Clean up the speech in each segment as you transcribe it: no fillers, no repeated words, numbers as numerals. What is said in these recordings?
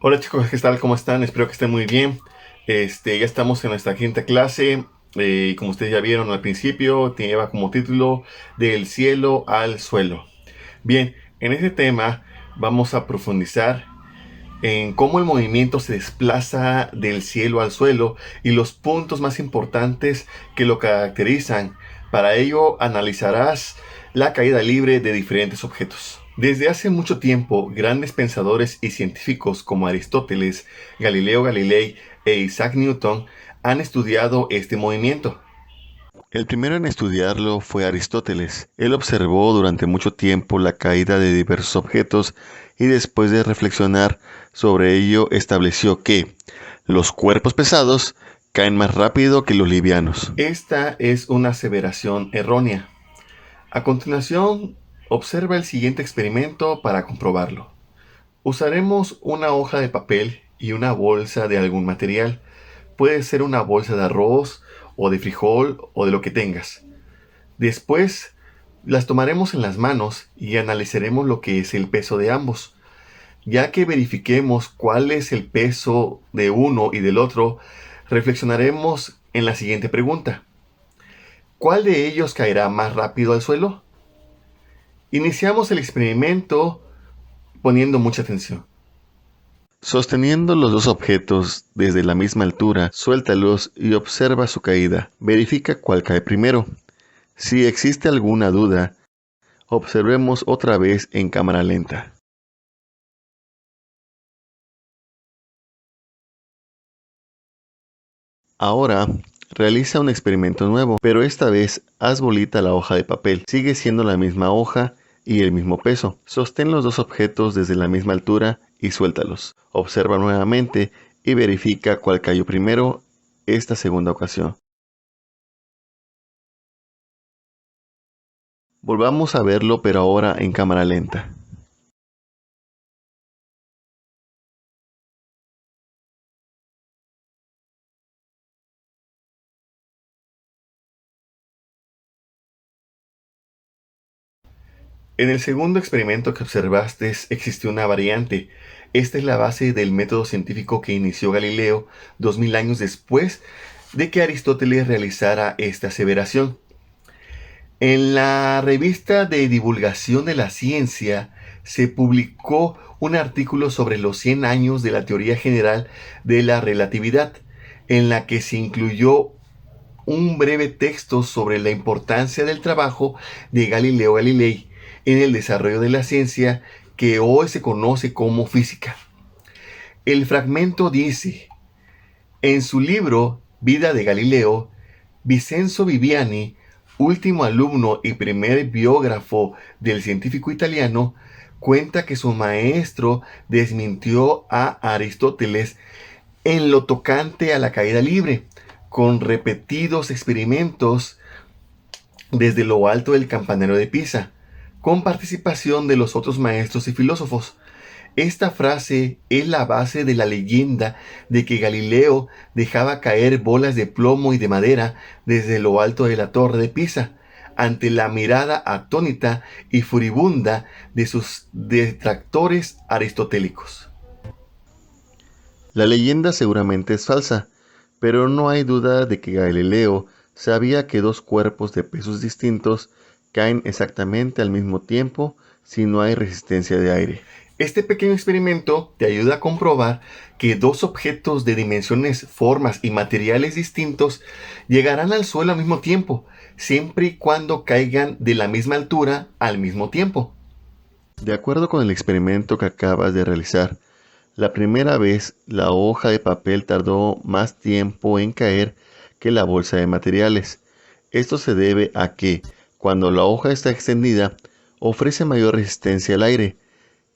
Hola chicos, ¿qué tal? ¿Cómo están? Espero que estén muy bien. Ya estamos en nuestra quinta clase. Y como ustedes ya vieron al principio, lleva como título Del cielo al suelo. Bien, en este tema vamos a profundizar en cómo el movimiento se desplaza del cielo al suelo y los puntos más importantes que lo caracterizan. Para ello analizarás la caída libre de diferentes objetos. Desde hace mucho tiempo, grandes pensadores y científicos como Aristóteles, Galileo Galilei e Isaac Newton han estudiado este movimiento. El primero en estudiarlo fue Aristóteles. Él observó durante mucho tiempo la caída de diversos objetos y después de reflexionar sobre ello estableció que los cuerpos pesados caen más rápido que los livianos. Esta es una aseveración errónea. A continuación, observa el siguiente experimento para comprobarlo. Usaremos una hoja de papel y una bolsa de algún material. Puede ser una bolsa de arroz o de frijol o de lo que tengas. Después las tomaremos en las manos y analizaremos lo que es el peso de ambos. Ya que verifiquemos cuál es el peso de uno y del otro, reflexionaremos en la siguiente pregunta. ¿Cuál de ellos caerá más rápido al suelo? Iniciamos el experimento poniendo mucha atención. Sosteniendo los dos objetos desde la misma altura, suéltalos y observa su caída. Verifica cuál cae primero. Si existe alguna duda, observemos otra vez en cámara lenta. Ahora, realiza un experimento nuevo, pero esta vez haz bolita la hoja de papel. Sigue siendo la misma hoja y el mismo peso. Sostén los dos objetos desde la misma altura y suéltalos. Observa nuevamente y verifica cuál cayó primero esta segunda ocasión. Volvamos a verlo, pero ahora en cámara lenta. En el segundo experimento que observaste existió una variante. Esta es la base del método científico que inició Galileo 2000 años después de que Aristóteles realizara esta aseveración. En la revista de divulgación de la ciencia se publicó un artículo sobre los 100 años de la teoría general de la relatividad, en la que se incluyó un breve texto sobre la importancia del trabajo de Galileo Galilei en el desarrollo de la ciencia que hoy se conoce como física. El fragmento dice, en su libro Vida de Galileo, Vincenzo Viviani, último alumno y primer biógrafo del científico italiano, cuenta que su maestro desmintió a Aristóteles en lo tocante a la caída libre, con repetidos experimentos desde lo alto del campanario de Pisa, con participación de los otros maestros y filósofos. Esta frase es la base de la leyenda de que Galileo dejaba caer bolas de plomo y de madera desde lo alto de la torre de Pisa, ante la mirada atónita y furibunda de sus detractores aristotélicos. La leyenda seguramente es falsa, pero no hay duda de que Galileo sabía que dos cuerpos de pesos distintos caen exactamente al mismo tiempo si no hay resistencia de aire. Este pequeño experimento te ayuda a comprobar que dos objetos de dimensiones, formas y materiales distintos llegarán al suelo al mismo tiempo, siempre y cuando caigan de la misma altura al mismo tiempo. De acuerdo con el experimento que acabas de realizar, la primera vez la hoja de papel tardó más tiempo en caer que la bolsa de materiales. Esto se debe a que, cuando la hoja está extendida, ofrece mayor resistencia al aire.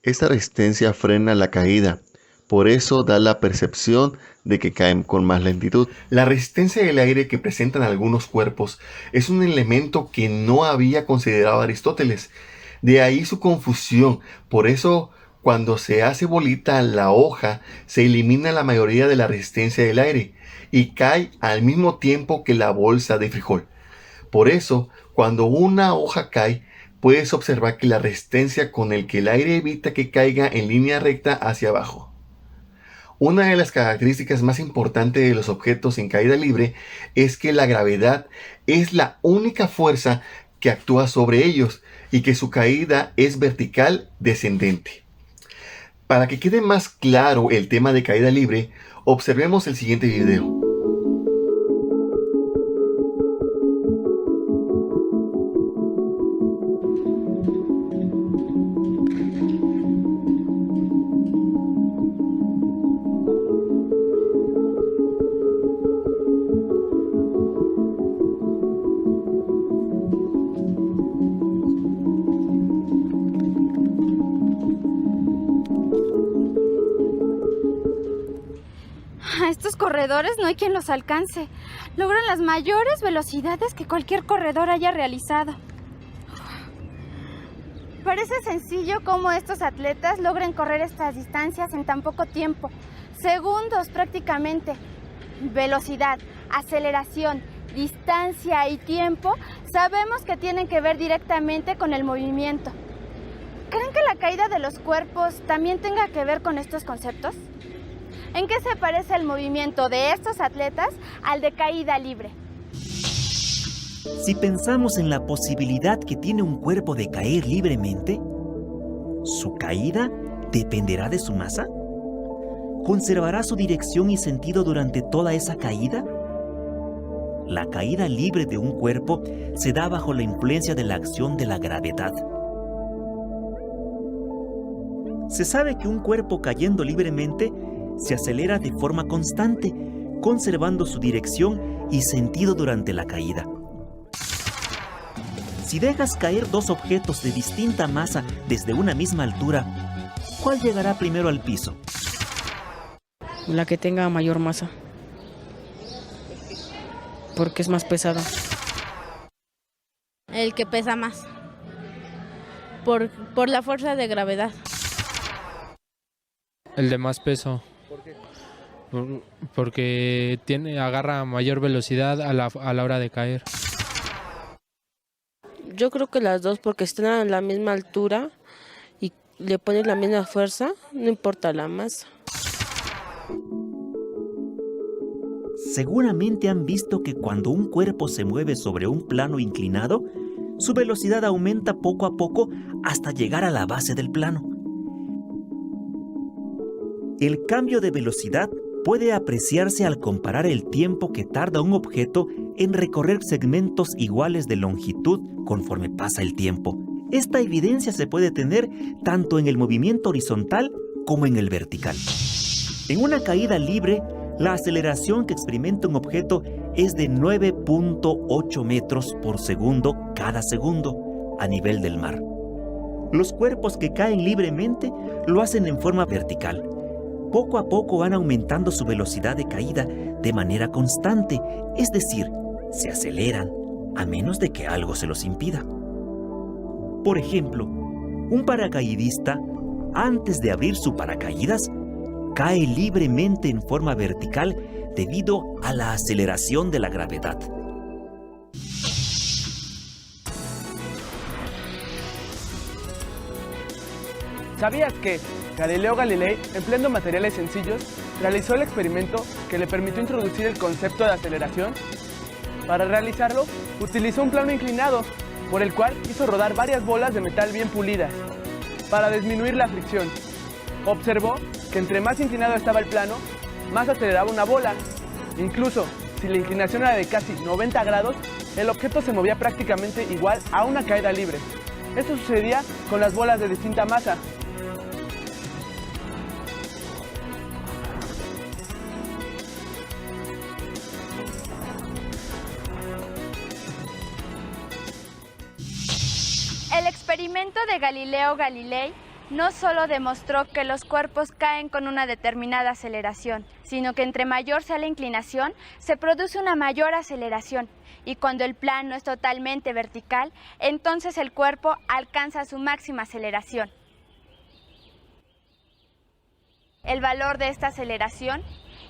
Esta resistencia frena la caída, por eso da la percepción de que caen con más lentitud. La resistencia del aire que presentan algunos cuerpos es un elemento que no había considerado Aristóteles. De ahí su confusión. Por eso, cuando se hace bolita la hoja, se elimina la mayoría de la resistencia del aire y cae al mismo tiempo que la bolsa de frijol. Por eso, cuando una hoja cae, puedes observar que la resistencia con el que el aire evita que caiga en línea recta hacia abajo. Una de las características más importantes de los objetos en caída libre es que la gravedad es la única fuerza que actúa sobre ellos y que su caída es vertical descendente. Para que quede más claro el tema de caída libre, observemos el siguiente video. A estos corredores no hay quien los alcance. Logran las mayores velocidades que cualquier corredor haya realizado. Parece sencillo cómo estos atletas logren correr estas distancias en tan poco tiempo. Segundos prácticamente. Velocidad, aceleración, distancia y tiempo sabemos que tienen que ver directamente con el movimiento. ¿Creen que la caída de los cuerpos también tenga que ver con estos conceptos? ¿En qué se parece el movimiento de estos atletas al de caída libre? Si pensamos en la posibilidad que tiene un cuerpo de caer libremente, ¿su caída dependerá de su masa? ¿Conservará su dirección y sentido durante toda esa caída? La caída libre de un cuerpo se da bajo la influencia de la acción de la gravedad. Se sabe que un cuerpo cayendo libremente se acelera de forma constante, conservando su dirección y sentido durante la caída. Si dejas caer dos objetos de distinta masa desde una misma altura, ¿cuál llegará primero al piso? La que tenga mayor masa, porque es más pesada. El que pesa más, por la fuerza de gravedad. El de más peso. ¿Por qué? Porque agarra mayor velocidad a la hora de caer. Yo creo que las dos, porque están a la misma altura y le pones la misma fuerza, no importa la masa. Seguramente han visto que cuando un cuerpo se mueve sobre un plano inclinado, su velocidad aumenta poco a poco hasta llegar a la base del plano. El cambio de velocidad puede apreciarse al comparar el tiempo que tarda un objeto en recorrer segmentos iguales de longitud conforme pasa el tiempo. Esta evidencia se puede tener tanto en el movimiento horizontal como en el vertical. En una caída libre, la aceleración que experimenta un objeto es de 9.8 metros por segundo cada segundo a nivel del mar. Los cuerpos que caen libremente lo hacen en forma vertical. Poco a poco van aumentando su velocidad de caída de manera constante, es decir, se aceleran a menos de que algo se los impida. Por ejemplo, un paracaidista, antes de abrir su paracaídas, cae libremente en forma vertical debido a la aceleración de la gravedad. ¿Sabías que Galileo Galilei, empleando materiales sencillos, realizó el experimento que le permitió introducir el concepto de aceleración? Para realizarlo, utilizó un plano inclinado, por el cual hizo rodar varias bolas de metal bien pulidas, para disminuir la fricción. Observó que entre más inclinado estaba el plano, más aceleraba una bola. Incluso, si la inclinación era de casi 90 grados, el objeto se movía prácticamente igual a una caída libre. Esto sucedía con las bolas de distinta masa. El experimento de Galileo Galilei no solo demostró que los cuerpos caen con una determinada aceleración, sino que entre mayor sea la inclinación, se produce una mayor aceleración. Y cuando el plano es totalmente vertical, entonces el cuerpo alcanza su máxima aceleración. El valor de esta aceleración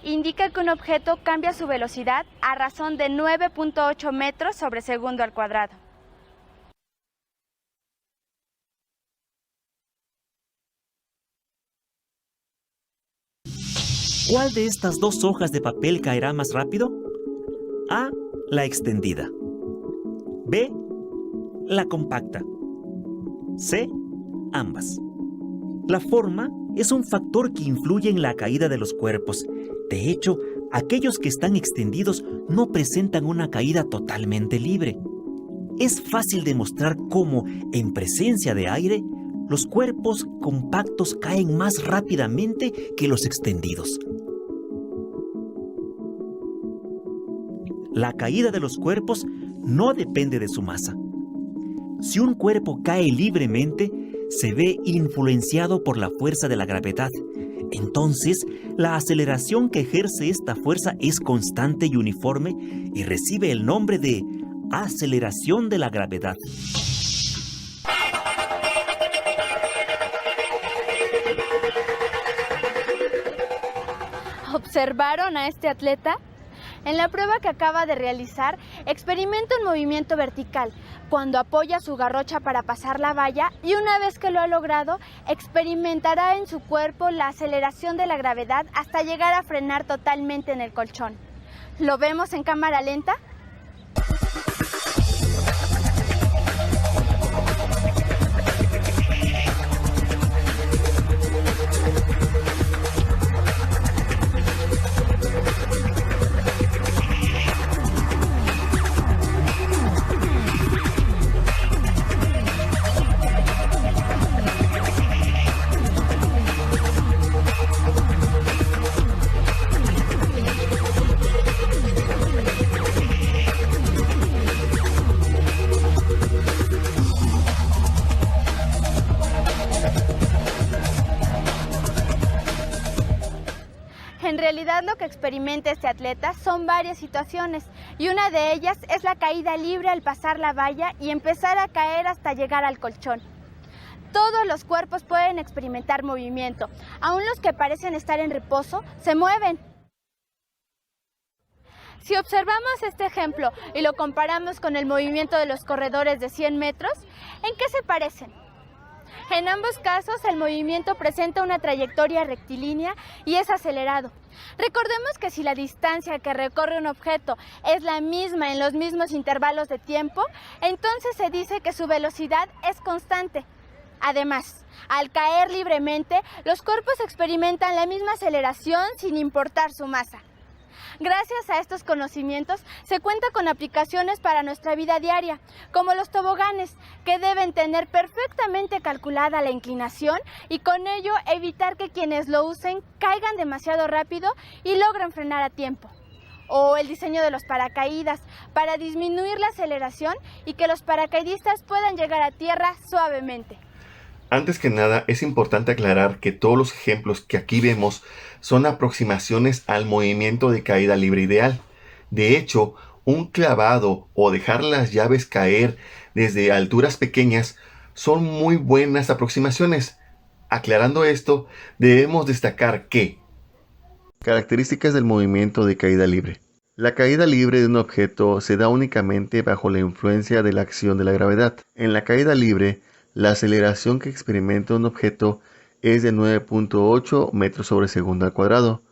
indica que un objeto cambia su velocidad a razón de 9.8 metros sobre segundo al cuadrado. ¿Cuál de estas dos hojas de papel caerá más rápido? A, la extendida. B, la compacta. C, ambas. La forma es un factor que influye en la caída de los cuerpos. De hecho, aquellos que están extendidos no presentan una caída totalmente libre. Es fácil demostrar cómo, en presencia de aire, los cuerpos compactos caen más rápidamente que los extendidos. La caída de los cuerpos no depende de su masa. Si un cuerpo cae libremente, se ve influenciado por la fuerza de la gravedad. Entonces, la aceleración que ejerce esta fuerza es constante y uniforme y recibe el nombre de aceleración de la gravedad. ¿Observaron a este atleta? En la prueba que acaba de realizar, experimenta un movimiento vertical cuando apoya su garrocha para pasar la valla y una vez que lo ha logrado, experimentará en su cuerpo la aceleración de la gravedad hasta llegar a frenar totalmente en el colchón. ¿Lo vemos en cámara lenta? En realidad lo que experimenta este atleta son varias situaciones y una de ellas es la caída libre al pasar la valla y empezar a caer hasta llegar al colchón. Todos los cuerpos pueden experimentar movimiento, aun los que parecen estar en reposo se mueven. Si observamos este ejemplo y lo comparamos con el movimiento de los corredores de 100 metros, ¿en qué se parecen? En ambos casos, el movimiento presenta una trayectoria rectilínea y es acelerado. Recordemos que si la distancia que recorre un objeto es la misma en los mismos intervalos de tiempo, entonces se dice que su velocidad es constante. Además, al caer libremente, los cuerpos experimentan la misma aceleración sin importar su masa. Gracias a estos conocimientos se cuenta con aplicaciones para nuestra vida diaria, como los toboganes, que deben tener perfectamente calculada la inclinación y con ello evitar que quienes lo usen caigan demasiado rápido y logren frenar a tiempo. O el diseño de los paracaídas, para disminuir la aceleración y que los paracaidistas puedan llegar a tierra suavemente. Antes que nada, es importante aclarar que todos los ejemplos que aquí vemos son aproximaciones al movimiento de caída libre ideal. De hecho, un clavado o dejar las llaves caer desde alturas pequeñas son muy buenas aproximaciones. Aclarando esto, debemos destacar que características del movimiento de caída libre. La caída libre de un objeto se da únicamente bajo la influencia de la acción de la gravedad. En la caída libre, la aceleración que experimenta un objeto es de 9.8 metros sobre segundo al cuadrado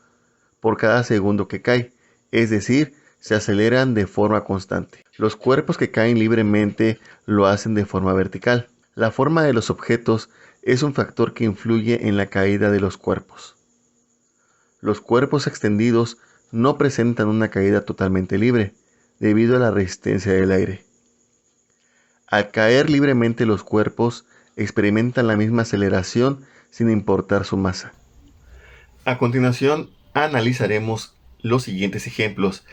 por cada segundo que cae, es decir, se aceleran de forma constante. Los cuerpos que caen libremente lo hacen de forma vertical. La forma de los objetos es un factor que influye en la caída de los cuerpos. Los cuerpos extendidos no presentan una caída totalmente libre, debido a la resistencia del aire. Al caer libremente los cuerpos experimentan la misma aceleración sin importar su masa. A continuación analizaremos los siguientes ejemplos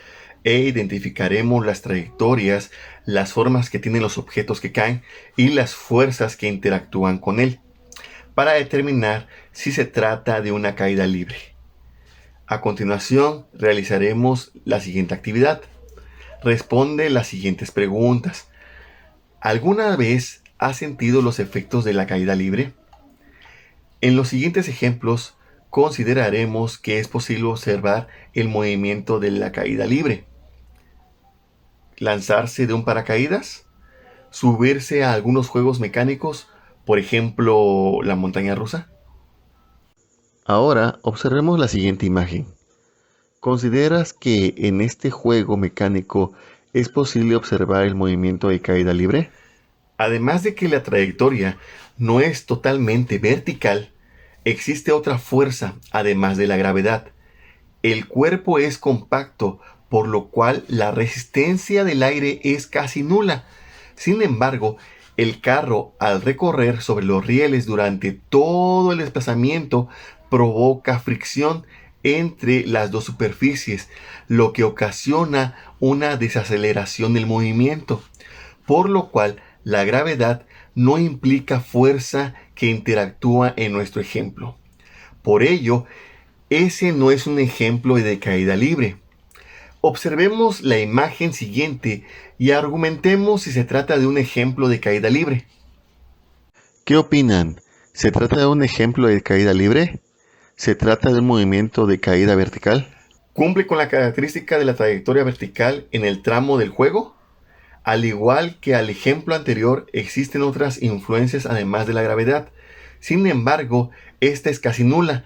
e identificaremos las trayectorias, las formas que tienen los objetos que caen y las fuerzas que interactúan con él, para determinar si se trata de una caída libre. A continuación realizaremos la siguiente actividad. Responde las siguientes preguntas. ¿Alguna vez has sentido los efectos de la caída libre? En los siguientes ejemplos consideraremos que es posible observar el movimiento de la caída libre. Lanzarse de un paracaídas, subirse a algunos juegos mecánicos, por ejemplo, la montaña rusa. Ahora observemos la siguiente imagen. ¿Consideras que en este juego mecánico es posible observar el movimiento de caída libre? Además de que la trayectoria no es totalmente vertical, existe otra fuerza además de la gravedad. El cuerpo es compacto, por lo cual la resistencia del aire es casi nula. Sin embargo, el carro, al recorrer sobre los rieles durante todo el desplazamiento, provoca fricción entre las dos superficies, lo que ocasiona una desaceleración del movimiento, por lo cual la gravedad no implica fuerza que interactúa en nuestro ejemplo. Por ello, ese no es un ejemplo de caída libre. Observemos la imagen siguiente y argumentemos si se trata de un ejemplo de caída libre. ¿Qué opinan? ¿Se trata de un ejemplo de caída libre? ¿Se trata de un movimiento de caída vertical? ¿Cumple con la característica de la trayectoria vertical en el tramo del juego? Al igual que al ejemplo anterior, existen otras influencias además de la gravedad. Sin embargo, esta es casi nula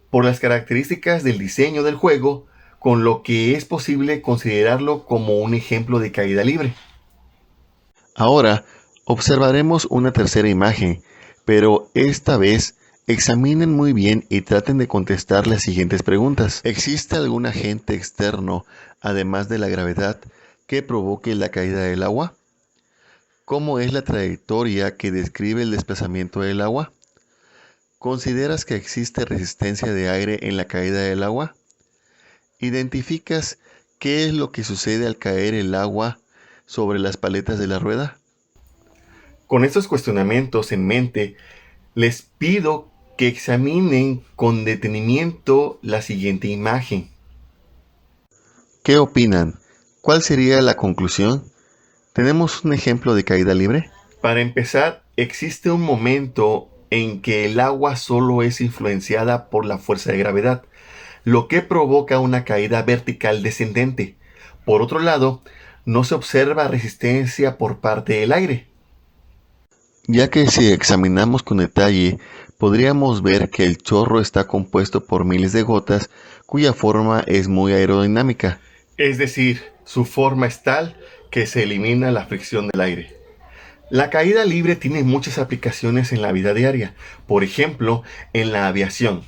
por las características del diseño del juego, con lo que es posible considerarlo como un ejemplo de caída libre. Ahora observaremos una tercera imagen, pero esta vez examinen muy bien y traten de contestar las siguientes preguntas. ¿Existe algún agente externo, además de la gravedad, que provoque la caída del agua? ¿Cómo es la trayectoria que describe el desplazamiento del agua? ¿Consideras que existe resistencia de aire en la caída del agua? ¿Identificas qué es lo que sucede al caer el agua sobre las paletas de la rueda? Con estos cuestionamientos en mente, les pido que examinen con detenimiento la siguiente imagen. ¿Qué opinan? ¿Cuál sería la conclusión? ¿Tenemos un ejemplo de caída libre? Para empezar, existe un momento en que el agua solo es influenciada por la fuerza de gravedad, lo que provoca una caída vertical descendente. Por otro lado, no se observa resistencia por parte del aire. Ya que si examinamos con detalle, podríamos ver que el chorro está compuesto por miles de gotas cuya forma es muy aerodinámica. Es decir, su forma es tal que se elimina la fricción del aire. La caída libre tiene muchas aplicaciones en la vida diaria, por ejemplo, en la aviación.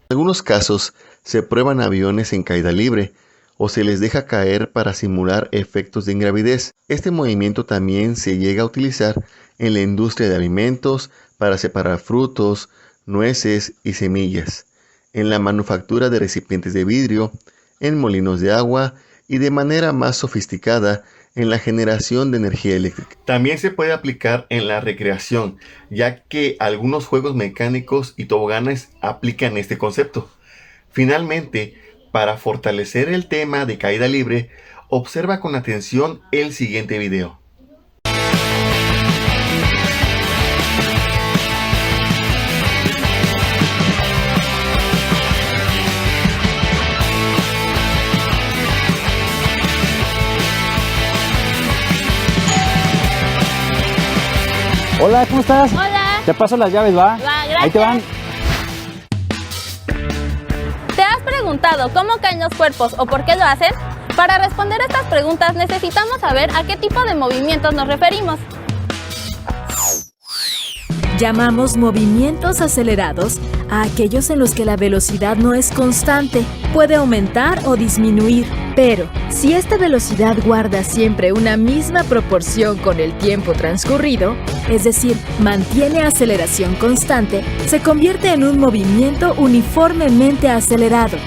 En algunos casos se prueban aviones en caída libre o se les deja caer para simular efectos de ingravidez. Este movimiento también se llega a utilizar en la industria de alimentos para separar frutos, nueces y semillas, en la manufactura de recipientes de vidrio, en molinos de agua y de manera más sofisticada en la generación de energía eléctrica. También se puede aplicar en la recreación, ya que algunos juegos mecánicos y toboganes aplican este concepto. Finalmente, para fortalecer el tema de caída libre, observa con atención el siguiente video. Hola, ¿cómo estás? Hola. Te paso las llaves, ¿va? Va, gracias. Ahí te van. ¿Te has preguntado cómo caen los cuerpos o por qué lo hacen? Para responder estas preguntas necesitamos saber a qué tipo de movimientos nos referimos. Llamamos movimientos acelerados a aquellos en los que la velocidad no es constante, puede aumentar o disminuir, pero si esta velocidad guarda siempre una misma proporción con el tiempo transcurrido, es decir, mantiene aceleración constante, se convierte en un movimiento uniformemente acelerado.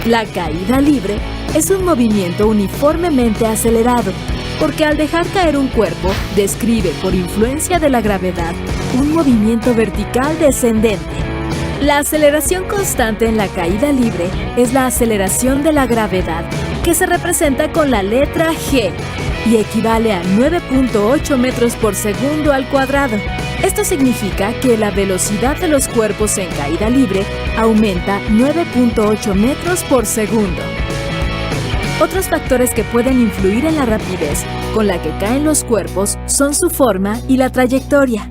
La caída libre es un movimiento uniformemente acelerado, porque al dejar caer un cuerpo, describe por influencia de la gravedad un movimiento vertical descendente. La aceleración constante en la caída libre es la aceleración de la gravedad, que se representa con la letra G y equivale a 9.8 metros por segundo al cuadrado. Esto significa que la velocidad de los cuerpos en caída libre aumenta 9.8 metros por segundo. Otros factores que pueden influir en la rapidez con la que caen los cuerpos son su forma y la trayectoria.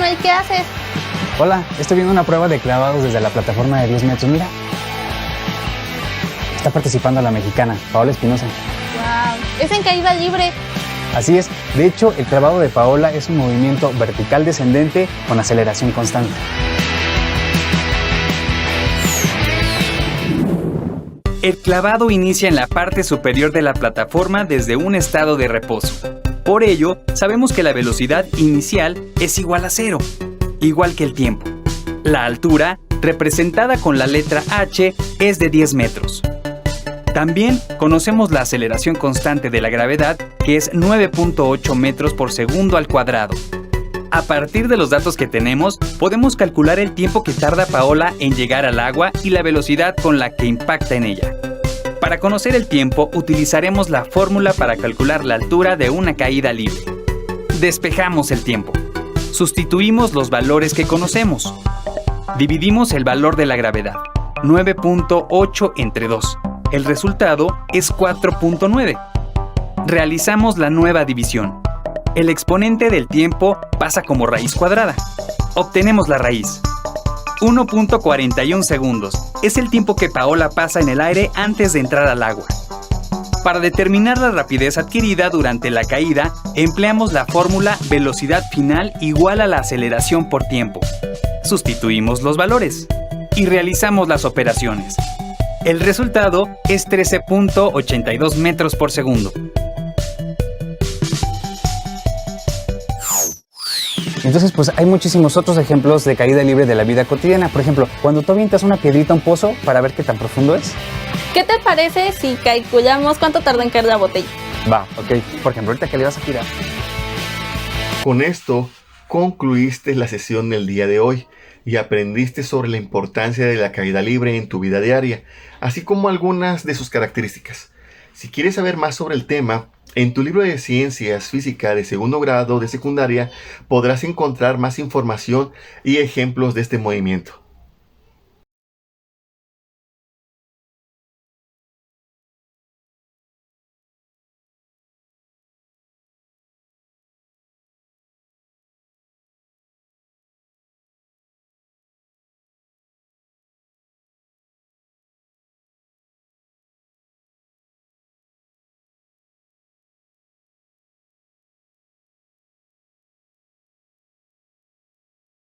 Manuel, ¿qué haces? Hola, estoy viendo una prueba de clavados desde la plataforma de 10 metros. Mira. Está participando la mexicana, Paola Espinosa. Wow, es en caída libre. Así es. De hecho, el clavado de Paola es un movimiento vertical descendente con aceleración constante. El clavado inicia en la parte superior de la plataforma desde un estado de reposo. Por ello, sabemos que la velocidad inicial es igual a 0, igual que el tiempo. La altura, representada con la letra H, es de 10 metros. También conocemos la aceleración constante de la gravedad, que es 9.8 metros por segundo al cuadrado. A partir de los datos que tenemos, podemos calcular el tiempo que tarda Paola en llegar al agua y la velocidad con la que impacta en ella. Para conocer el tiempo, utilizaremos la fórmula para calcular la altura de una caída libre. Despejamos el tiempo. Sustituimos los valores que conocemos. Dividimos el valor de la gravedad, 9.8 entre 2. El resultado es 4.9. Realizamos la nueva división. El exponente del tiempo pasa como raíz cuadrada. Obtenemos la raíz. 1.41 segundos es el tiempo que Paola pasa en el aire antes de entrar al agua. Para determinar la rapidez adquirida durante la caída, empleamos la fórmula velocidad final igual a la aceleración por tiempo. Sustituimos los valores y realizamos las operaciones. El resultado es 13.82 metros por segundo. Entonces, pues hay muchísimos otros ejemplos de caída libre de la vida cotidiana. Por ejemplo, cuando tú avientas una piedrita a un pozo para ver qué tan profundo es. ¿Qué te parece si calculamos cuánto tarda en caer la botella? Va, ok. Por ejemplo, ahorita que le vas a tirar. Con esto concluiste la sesión del día de hoy y aprendiste sobre la importancia de la caída libre en tu vida diaria, así como algunas de sus características. Si quieres saber más sobre el tema, en tu libro de Ciencias Física de segundo grado de secundaria podrás encontrar más información y ejemplos de este movimiento.